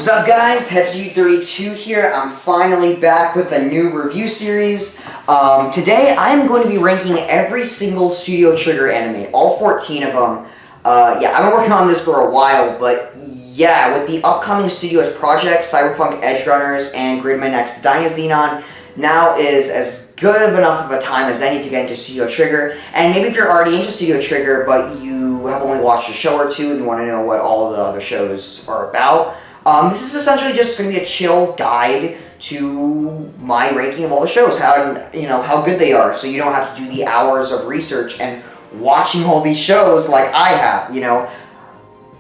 What's up guys, Pepsi32 here. I'm finally back with a new review series. Today I'm going to be ranking every single Studio Trigger anime, all 14 of them. I've been working on this for a while, but yeah, with the upcoming studios projects, Cyberpunk Edgerunners and Gridman X Dynazenon, now is as good of enough of a time as any to get into Studio Trigger. And maybe if you're already into Studio Trigger, but you have only watched a show or two and you want to know what all the other shows are about, this is essentially just going to be a chill guide to my ranking of all the shows, how good they are, so you don't have to do the hours of research and watching all these shows like I have,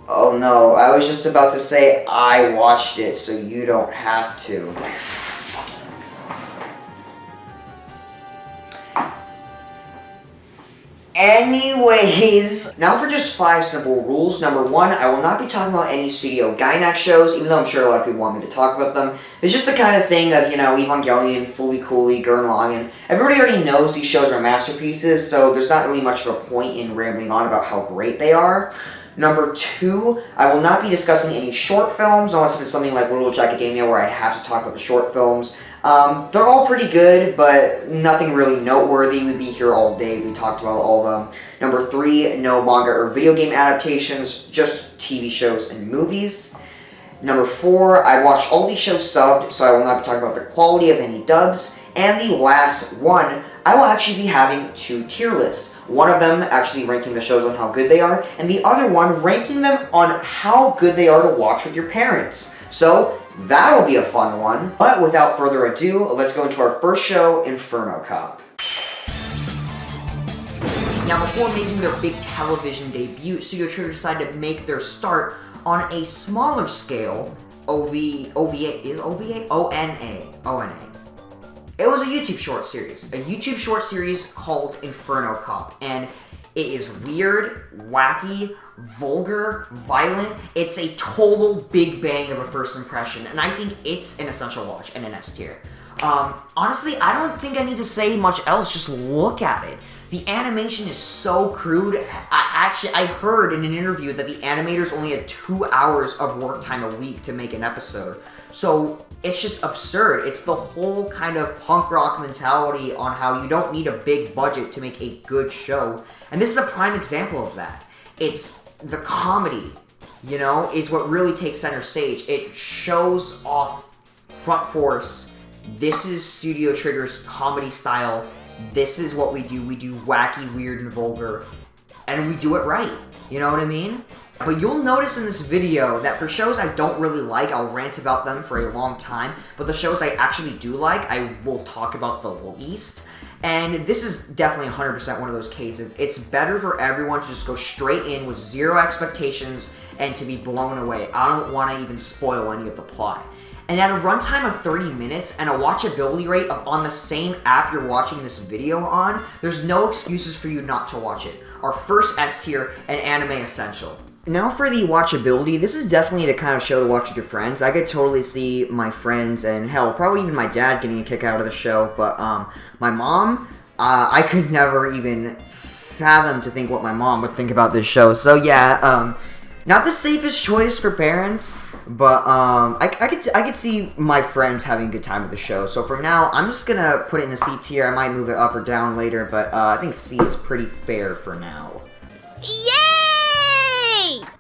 Oh no, I was just about to say I watched it, so you don't have to. Anyways, now for just 5 simple rules. Number 1, I will not be talking about any Studio Gainax shows, even though I'm sure a lot of people want me to talk about them. It's just the kind of thing of, Evangelion, Fully Cooley, Gurren Lagann. Everybody already knows these shows are masterpieces, so there's not really much of a point in rambling on about how great they are. Number 2, I will not be discussing any short films, unless it's something like Little Academia where I have to talk about the short films. They're all pretty good, but nothing really noteworthy. We'd be here all day if we talked about all of them. Number 3, no manga or video game adaptations, just TV shows and movies. Number 4, I watch all these shows subbed, so I will not be talking about the quality of any dubs. And the last one, I will actually be having 2 tier lists. One of them actually ranking the shows on how good they are, and the other one ranking them on how good they are to watch with your parents. So, that'll be a fun one. But without further ado, let's go into our first show, Inferno Cop. Now, before making their big television debut, Studio Trigger decided to make their start on a smaller scale, ONA. It was a YouTube short series called Inferno Cop, and it is weird, wacky, vulgar, violent. It's a total big bang of a first impression, and I think it's an essential watch and an S tier. Honestly, I don't think I need to say much else, just look at it. The animation is so crude. I heard in an interview that the animators only had 2 hours of work time a week to make an episode. So it's just absurd. It's the whole kind of punk rock mentality on how you don't need a big budget to make a good show. And this is a prime example of that. It's the comedy, is what really takes center stage. It shows off front force. This is Studio Trigger's comedy style. This is what we do. We do wacky, weird, and vulgar. And we do it right. You know what I mean? But you'll notice in this video that for shows I don't really like, I'll rant about them for a long time. But the shows I actually do like, I will talk about the least. And this is definitely 100% one of those cases. It's better for everyone to just go straight in with 0 expectations and to be blown away. I don't want to even spoil any of the plot. And at a runtime of 30 minutes and a watchability rate of on the same app you're watching this video on, there's no excuses for you not to watch it. Our first S tier, an anime essential. Now for the watchability, this is definitely the kind of show to watch with your friends. I could totally see my friends and hell, probably even my dad getting a kick out of the show, but my mom, I could never even fathom to think what my mom would think about this show. So yeah, not the safest choice for parents, but I could see my friends having a good time with the show. So for now, I'm just gonna put it in a C tier. I might move it up or down later, but I think C is pretty fair for now. Yay!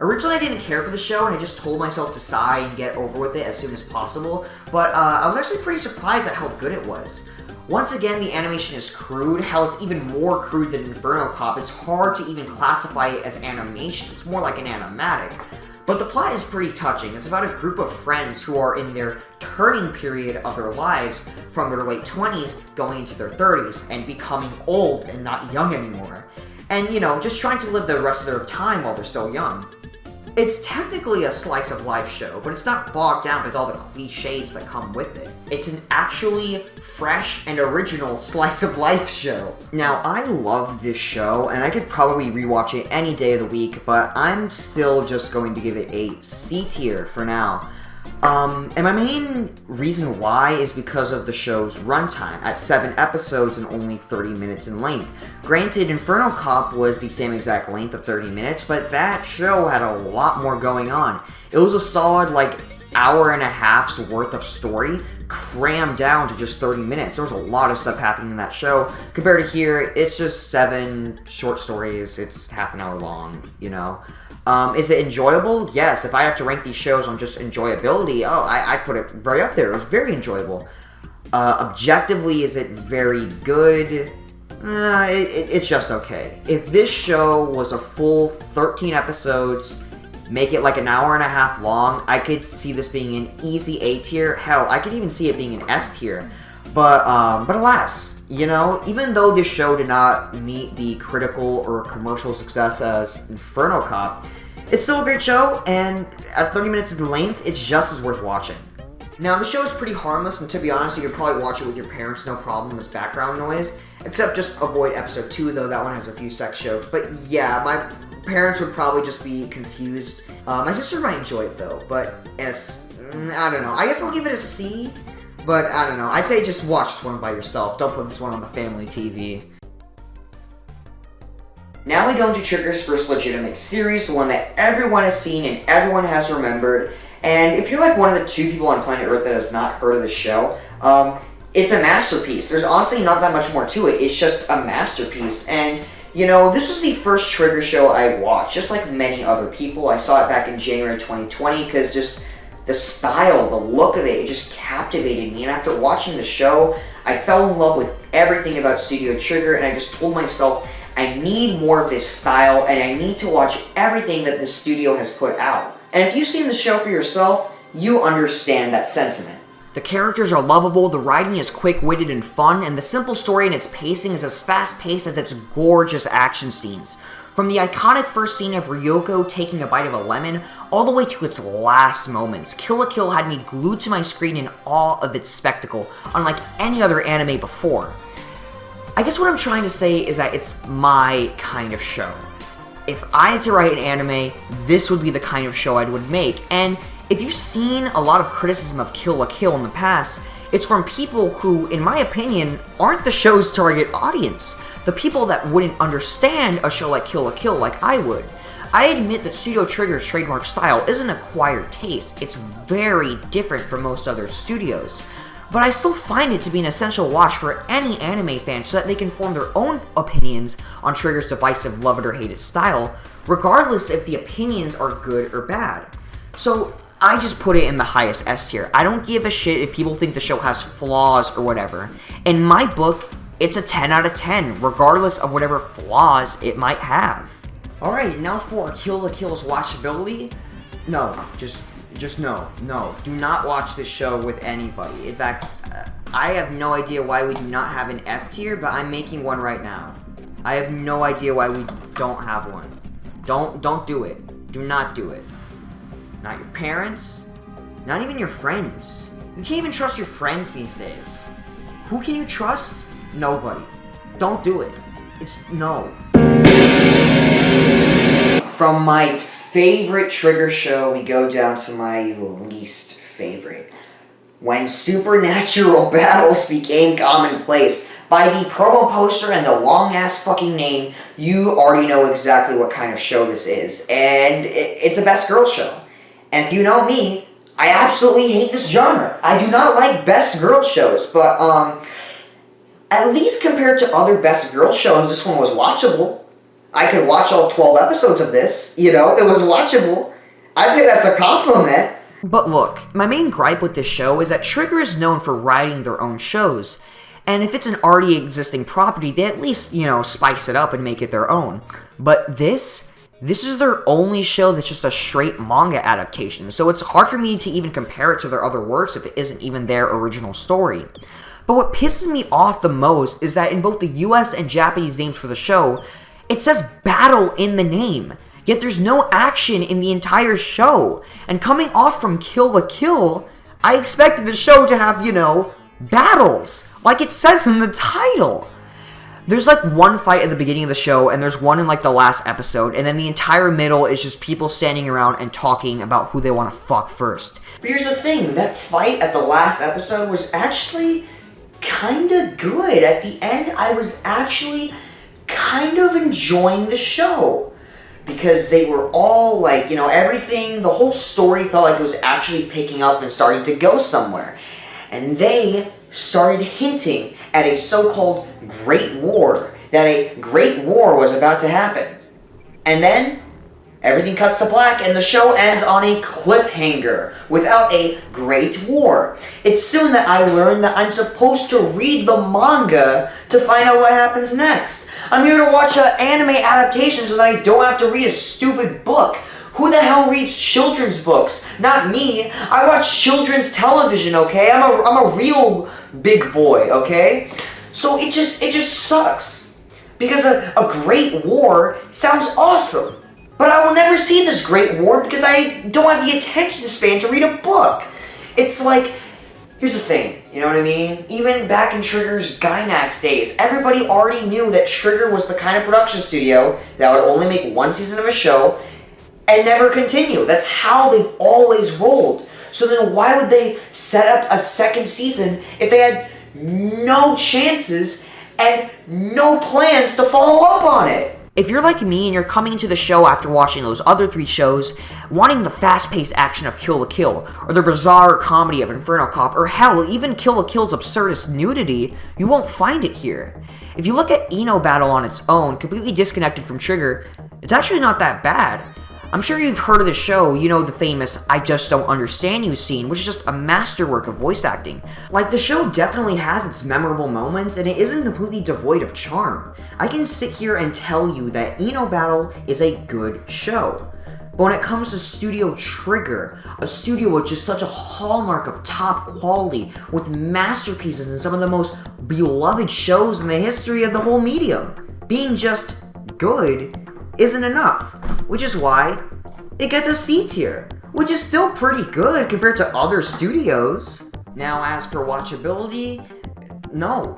Originally, I didn't care for the show, and I just told myself to sigh and get over with it as soon as possible. But I was actually pretty surprised at how good it was. Once again, the animation is crude. Hell, it's even more crude than Inferno Cop. It's hard to even classify it as animation. It's more like an animatic. But the plot is pretty touching. It's about a group of friends who are in their turning period of their lives from their late 20s going into their 30s and becoming old and not young anymore. And, just trying to live the rest of their time while they're still young. It's technically a slice of life show, but it's not bogged down with all the cliches that come with it. It's an actually fresh and original slice of life show. Now, I love this show, and I could probably rewatch it any day of the week, but I'm still just going to give it a C tier for now. And my main reason why is because of the show's runtime, at 7 episodes and only 30 minutes in length. Granted, Inferno Cop was the same exact length of 30 minutes, but that show had a lot more going on. It was a solid, hour and a half's worth of story crammed down to just 30 minutes. There was a lot of stuff happening in that show. Compared to here, it's just 7 short stories. It's half an hour long, you know. Is it enjoyable? Yes. If I have to rank these shows on just enjoyability, I put it right up there. It was very enjoyable. Objectively, is it very good? It's just okay. If this show was a full 13 episodes, make it like an hour and a half long, I could see this being an easy A tier. Hell, I could even see it being an S tier. But alas, you know, even though this show did not meet the critical or commercial success as Inferno Cop, it's still a great show, and at 30 minutes in length, it's just as worth watching. Now, the show is pretty harmless, and to be honest, you could probably watch it with your parents, no problem, as background noise. Except just avoid episode 2, though, that one has a few sex jokes. But yeah, my parents would probably just be confused. My sister might enjoy it, though, but I don't know. I guess I'll give it a C, but I don't know. I'd say just watch this one by yourself. Don't put this one on the family TV. Now we go into Trigger's first legitimate series, the one that everyone has seen and everyone has remembered. And if you're like one of the 2 people on planet Earth that has not heard of this show, it's a masterpiece. There's honestly not that much more to it. It's just a masterpiece. And, you know, this was the first Trigger show I watched, just like many other people. I saw it back in January 2020 because just the style, the look of it just captivated me. And after watching the show, I fell in love with everything about Studio Trigger, and I just told myself, I need more of this style, and I need to watch everything that the studio has put out. And if you've seen the show for yourself, you understand that sentiment. The characters are lovable, the writing is quick-witted and fun, and the simple story and its pacing is as fast-paced as its gorgeous action scenes. From the iconic first scene of Ryoko taking a bite of a lemon, all the way to its last moments, Kill la Kill had me glued to my screen in awe of its spectacle, unlike any other anime before. I guess what I'm trying to say is that it's my kind of show. If I had to write an anime, this would be the kind of show I would make, and if you've seen a lot of criticism of Kill la Kill in the past, it's from people who, in my opinion, aren't the show's target audience. The people that wouldn't understand a show like Kill la Kill like I would. I admit that Studio Trigger's trademark style is an acquired taste. It's very different from most other studios. But I still find it to be an essential watch for any anime fan so that they can form their own opinions on Trigger's divisive love it or hate it style, regardless if the opinions are good or bad. So I just put it in the highest S tier. I don't give a shit if people think the show has flaws or whatever. In my book, it's a 10 out of 10, regardless of whatever flaws it might have. Alright, now for Kill la Kill's watchability. No, just no. Do not watch this show with anybody. In fact, I have no idea why we do not have an F tier, but I'm making one right now. I have no idea why we don't have one. Don't do it. Do not do it. Not your parents, not even your friends. You can't even trust your friends these days. Who can you trust? Nobody. Don't do it. It's no. From my favorite Trigger show, we go down to my least favorite. When supernatural battles became commonplace, by the promo poster and the long-ass fucking name, you already know exactly what kind of show this is. And it's a best girl show. And if you know me, I absolutely hate this genre. I do not like best girl shows, but at least compared to other best girl shows, this one was watchable. I could watch all 12 episodes of this, you know, it was watchable. I'd say that's a compliment. But look, my main gripe with this show is that Trigger is known for writing their own shows. And if it's an already existing property, they at least, you know, spice it up and make it their own. But this is their only show that's just a straight manga adaptation, so it's hard for me to even compare it to their other works if it isn't even their original story. But what pisses me off the most is that in both the US and Japanese names for the show, it says battle in the name, yet there's no action in the entire show. And coming off from Kill la Kill, I expected the show to have, you know, battles, like it says in the title. There's like one fight at the beginning of the show, and there's one in like the last episode, and then the entire middle is just people standing around and talking about who they want to fuck first. But here's the thing, that fight at the last episode was actually kinda good. At the end, I was actually kind of enjoying the show. because they were all like, you know, everything, the whole story felt like it was actually picking up and starting to go somewhere. And they started hinting at a so-called Great War, that a Great War was about to happen. And then everything cuts to black and the show ends on a cliffhanger without a Great War. It's soon that I learned that I'm supposed to read the manga to find out what happens next. I'm here to watch an anime adaptation so that I don't have to read a stupid book. Who the hell reads children's books? Not me. I watch children's television, okay? I'm a real big boy, okay? So it just sucks. Because a Great War sounds awesome. But I will never see this Great War because I don't have the attention span to read a book. It's like, here's the thing, you know what I mean? Even back in Trigger's Gainax days, everybody already knew that Trigger was the kind of production studio that would only make one season of a show and never continue. That's how they've always rolled. So then why would they set up a second season if they had no chances and no plans to follow up on it? If you're like me and you're coming into the show after watching those other 3 shows, wanting the fast-paced action of Kill la Kill, or the bizarre comedy of Inferno Cop, or hell, even Kill la Kill's absurdist nudity, you won't find it here. If you look at Ino Battle on its own, completely disconnected from Trigger, it's actually not that bad. I'm sure you've heard of the show, you know, the famous I Just Don't Understand You scene, which is just a masterwork of voice acting. Like, the show definitely has its memorable moments, and it isn't completely devoid of charm. I can sit here and tell you that Ino Battle is a good show. But when it comes to Studio Trigger, a studio with just such a hallmark of top quality, with masterpieces and some of the most beloved shows in the history of the whole medium, being just good isn't enough, which is why it gets a C tier, which is still pretty good compared to other studios. Now, as for watchability, no.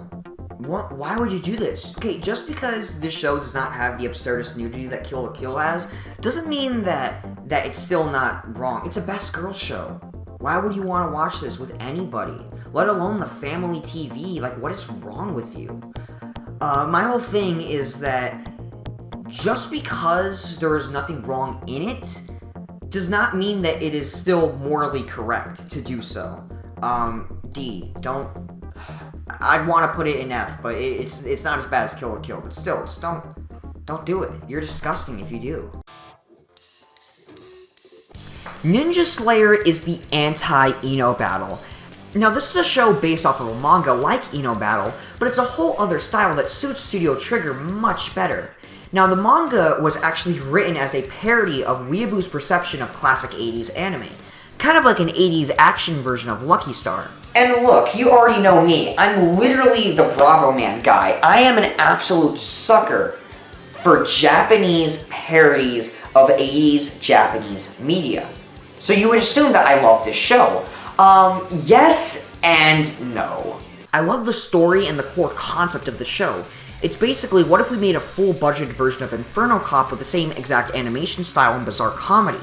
Why would you do this? Okay, just because this show does not have the absurdist nudity that Kill la Kill has, doesn't mean that it's still not wrong. It's a best girl show. Why would you want to watch this with anybody? Let alone the family TV, like, what is wrong with you? My whole thing is that just because there is nothing wrong in it, does not mean that it is still morally correct to do so. D, don't... I'd want to put it in F, but it's not as bad as Kill la Kill, but still, just don't do it. You're disgusting if you do. Ninja Slayer is the anti-Ino Battle. Now, this is a show based off of a manga like Ino Battle, but it's a whole other style that suits Studio Trigger much better. Now, the manga was actually written as a parody of Weeaboo's perception of classic 80s anime. Kind of like an 80s action version of Lucky Star. And look, you already know me. I'm literally the Bravo Man guy. I am an absolute sucker for Japanese parodies of 80s Japanese media. So you would assume that I love this show. Yes and no. I love the story and the core concept of the show. It's basically, what if we made a full-budget version of Inferno Cop with the same exact animation style and bizarre comedy?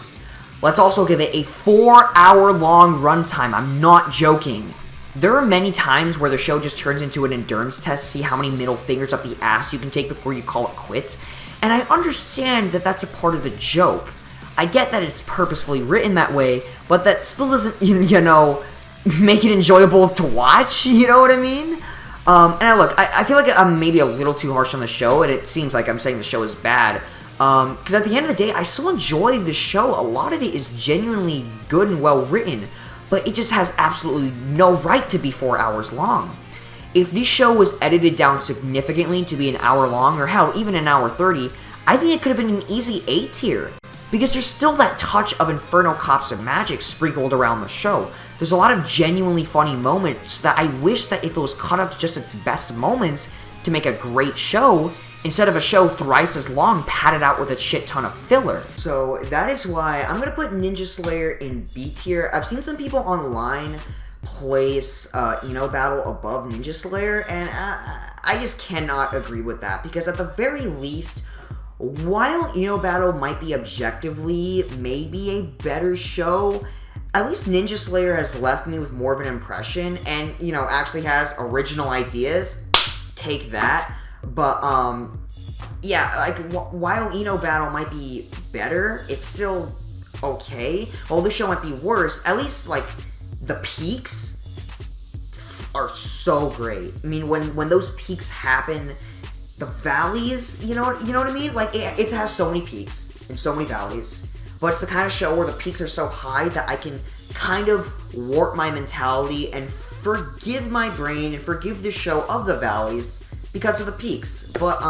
Let's also give it a 4-hour-long runtime. I'm not joking. There are many times where the show just turns into an endurance test to see how many middle fingers up the ass you can take before you call it quits, and I understand that that's a part of the joke. I get that it's purposefully written that way, but that still doesn't, you know, make it enjoyable to watch, you know what I mean? And I feel like I'm maybe a little too harsh on the show, and it seems like I'm saying the show is bad. Because at the end of the day, I still enjoyed the show. A lot of it is genuinely good and well written, but it just has absolutely no right to be 4 hours long. If this show was edited down significantly to be an hour long, or hell, even an hour 30, I think it could have been an easy A tier. Because there's still that touch of Inferno Cop's magic sprinkled around the show. There's a lot of genuinely funny moments that I wish that if it was cut up to just its best moments to make a great show, instead of a show thrice as long padded out with a shit ton of filler. So that is why I'm going to put Ninja Slayer in B tier. I've seen some people online place Ino Battle above Ninja Slayer, and I just cannot agree with that, because at the very least, while Ino Battle might be objectively maybe a better show, at least Ninja Slayer has left me with more of an impression, and, you know, actually has original ideas. Take that. But, yeah, like, while Eno Battle might be better, it's still okay. While this show might be worse, at least, like, the peaks are so great. I mean, when those peaks happen, the valleys, you know what I mean? Like, it has so many peaks and so many valleys, but it's the kind of show where the peaks are so high that I can kind of warp my mentality and forgive my brain and forgive the show of the valleys because of the peaks. But,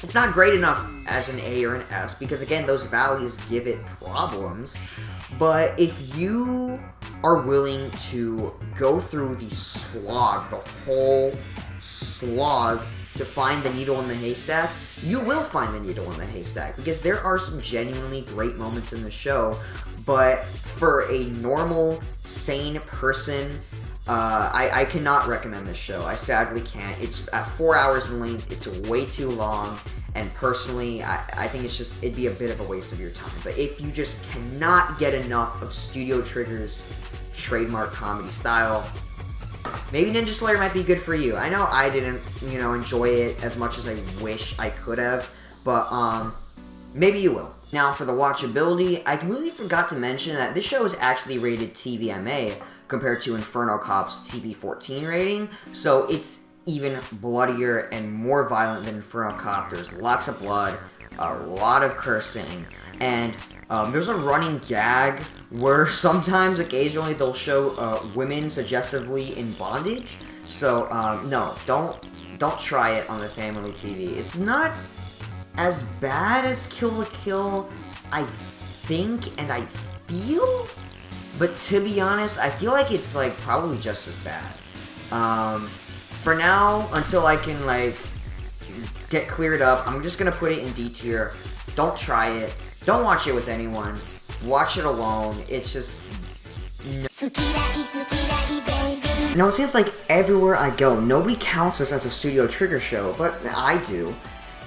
it's not great enough as an A or an S because, again, those valleys give it problems. But if you are willing to go through the slog, the whole slog, to find the needle in the haystack, you will find the needle in the haystack because there are some genuinely great moments in the show. But for a normal, sane person, I cannot recommend this show. I sadly can't. It's at 4 hours in length. It's way too long. And personally, I think it'd be a bit of a waste of your time. But if you just cannot get enough of Studio Trigger's trademark comedy style, maybe Ninja Slayer might be good for you. I know I didn't, enjoy it as much as I wish I could have, but maybe you will. Now, for the watchability, I completely forgot to mention that this show is actually rated TVMA compared to Inferno Cop's TV-14 rating, so it's even bloodier and more violent than Inferno Cop. There's lots of blood, a lot of cursing, and there's a running gag where sometimes, occasionally, they'll show women suggestively in bondage. So, no, don't try it on the family TV. It's not as bad as Kill la Kill, I think, and I feel, but to be honest, I feel like it's, like, probably just as bad. For now, until I can, like, get cleared up, I'm just gonna put it in D tier. Don't try it. Don't watch it with anyone. Watch it alone. It's just... Now, it seems like everywhere I go, nobody counts this as a Studio Trigger show, but I do.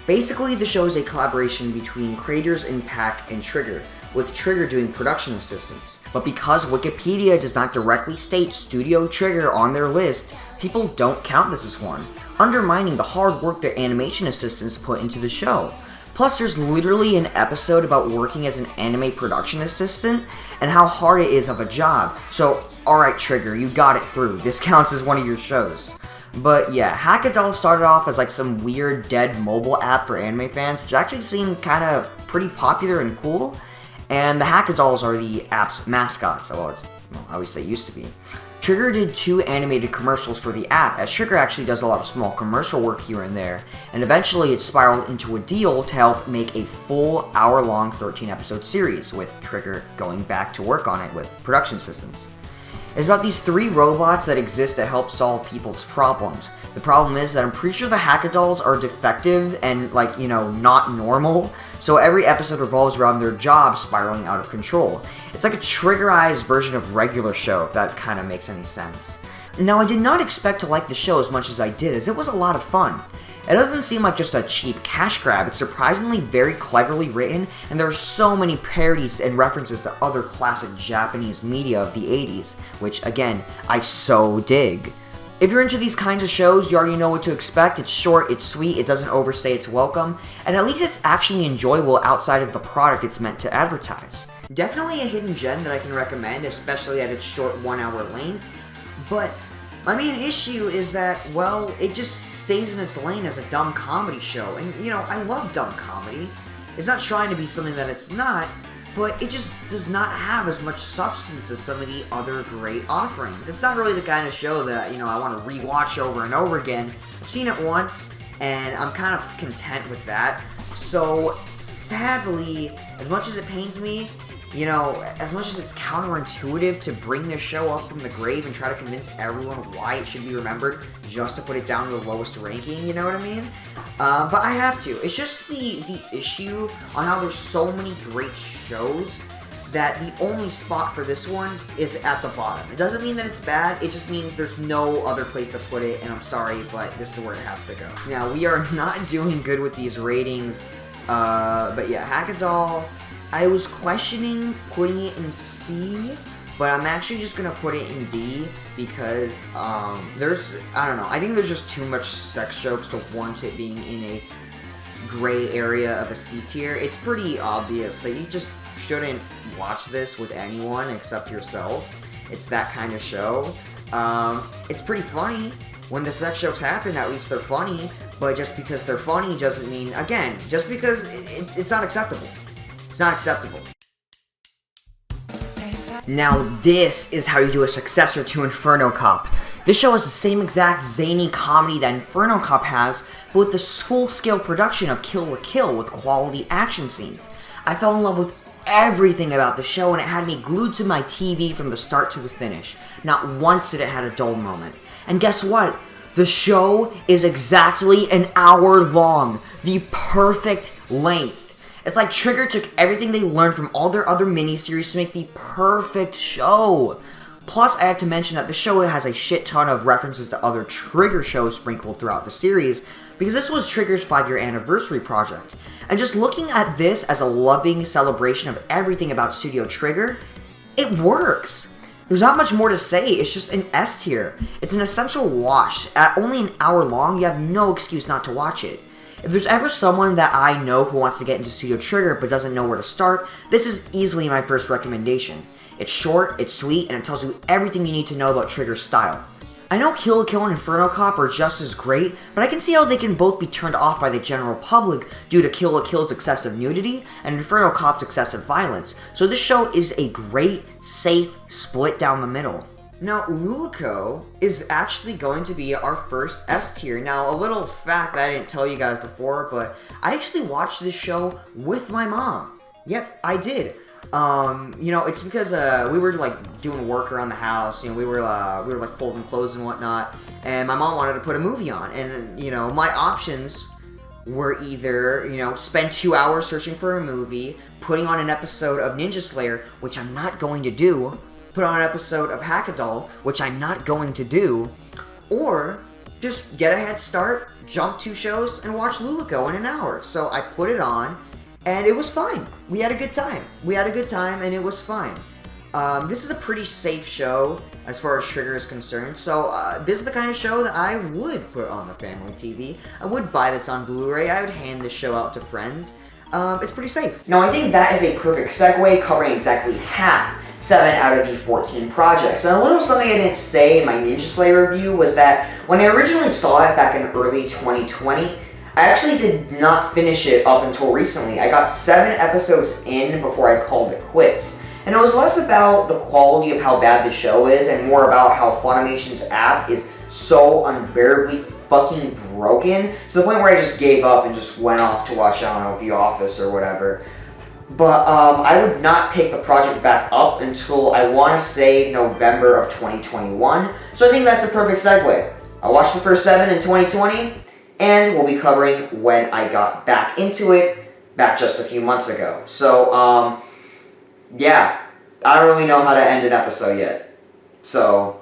Basically, the show is a collaboration between creators Impact and Trigger, with Trigger doing production assistance. But because Wikipedia does not directly state Studio Trigger on their list, people don't count this as one, undermining the hard work their animation assistants put into the show. Plus, there's literally an episode about working as an anime production assistant and how hard it is of a job. So, alright Trigger, you got it through. This counts as one of your shows. But yeah, Hackadoll started off as like some weird dead mobile app for anime fans, which actually seemed kind of pretty popular and cool. And the Hackadolls are the app's mascots, at least they used to be. Trigger did 2 animated commercials for the app, as Trigger actually does a lot of small commercial work here and there, and eventually it spiraled into a deal to help make a full hour-long 13-episode series, with Trigger going back to work on it with production assistants. It's about these 3 robots that exist to help solve people's problems. The problem is that I'm pretty sure the Hackadolls are defective and, like, not normal, so every episode revolves around their job spiraling out of control. It's like a Triggerized version of regular show, if that kind of makes any sense. Now, I did not expect to like the show as much as I did, as it was a lot of fun. It doesn't seem like just a cheap cash grab, it's surprisingly very cleverly written, and there are so many parodies and references to other classic Japanese media of the 80s, which, again, I so dig. If you're into these kinds of shows, you already know what to expect. It's short, it's sweet, it doesn't overstay its welcome, and at least it's actually enjoyable outside of the product it's meant to advertise. Definitely a hidden gem that I can recommend, especially at its short 1 hour length, but my main issue is that, well, it just stays in its lane as a dumb comedy show, and, I love dumb comedy. It's not trying to be something that it's not, but it just does not have as much substance as some of the other great offerings. It's not really the kind of show that, I want to rewatch over and over again. I've seen it once, and I'm kind of content with that. So, sadly, as much as it pains me, as much as it's counterintuitive to bring this show up from the grave and try to convince everyone why it should be remembered just to put it down to the lowest ranking, you know what I mean? But I have to. It's just the issue on how there's so many great shows that the only spot for this one is at the bottom. It doesn't mean that it's bad, it just means there's no other place to put it, and I'm sorry, but this is where it has to go. Now, we are not doing good with these ratings, but yeah, Hackadoll, I was questioning putting it in C, but I'm actually just gonna put it in D because, I don't know, I think there's just too much sex jokes to warrant it being in a gray area of a C tier. It's pretty obvious that you just shouldn't watch this with anyone except yourself. It's that kind of show. It's pretty funny. When the sex jokes happen, at least they're funny. But just because they're funny doesn't mean, again, just because it's not acceptable. It's not acceptable. Now this is how you do a successor to Inferno Cop. This show has the same exact zany comedy that Inferno Cop has, but with the full-scale production of Kill la Kill with quality action scenes. I fell in love with everything about the show, and it had me glued to my TV from the start to the finish. Not once did it have a dull moment. And guess what? The show is exactly an hour long. The perfect length. It's like Trigger took everything they learned from all their other miniseries to make the perfect show. Plus, I have to mention that the show has a shit ton of references to other Trigger shows sprinkled throughout the series, because this was Trigger's 5-year anniversary project. And just looking at this as a loving celebration of everything about Studio Trigger, it works. There's not much more to say, it's just an S tier. It's an essential watch. At only an hour long, you have no excuse not to watch it. If there's ever someone that I know who wants to get into Studio Trigger but doesn't know where to start, this is easily my first recommendation. It's short, it's sweet, and it tells you everything you need to know about Trigger's style. I know Kill la Kill and Inferno Cop are just as great, but I can see how they can both be turned off by the general public due to Kill la Kill's excessive nudity and Inferno Cop's excessive violence, so this show is a great, safe split down the middle. Now, Luluco is actually going to be our first S tier. Now, a little fact that I didn't tell you guys before, but I actually watched this show with my mom. Yep, I did. You know, it's because we were like doing work around the house. You know, we were like folding clothes and whatnot, and my mom wanted to put a movie on, and you know, my options were either, you know, spend 2 hours searching for a movie, putting on an episode of Ninja Slayer, which I'm not going to do, put on an episode of Hackadoll, which I'm not going to do, or just get a head start, jump 2 shows, and watch Luluco in an hour. So I put it on, and it was fine. We had a good time. We had a good time, and it was fine. This is a pretty safe show as far as Trigger is concerned, so this is the kind of show that I would put on the family TV. I would buy this on Blu-ray. I would hand this show out to friends. It's pretty safe. Now, I think that is a perfect segue, covering exactly half 7 out of the 14 projects. And a little something I didn't say in my Ninja Slayer review was that when I originally saw it back in early 2020, I actually did not finish it up until recently. I got 7 episodes in before I called it quits. And it was less about the quality of how bad the show is and more about how Funimation's app is so unbearably fucking broken to the point where I just gave up and just went off to watch, I don't know, The Office or whatever. But I would not pick the project back up until, I want to say, November of 2021. So I think that's a perfect segue. I watched the first 7 in 2020, and we'll be covering when I got back into it, back just a few months ago. So, yeah, I don't really know how to end an episode yet. So,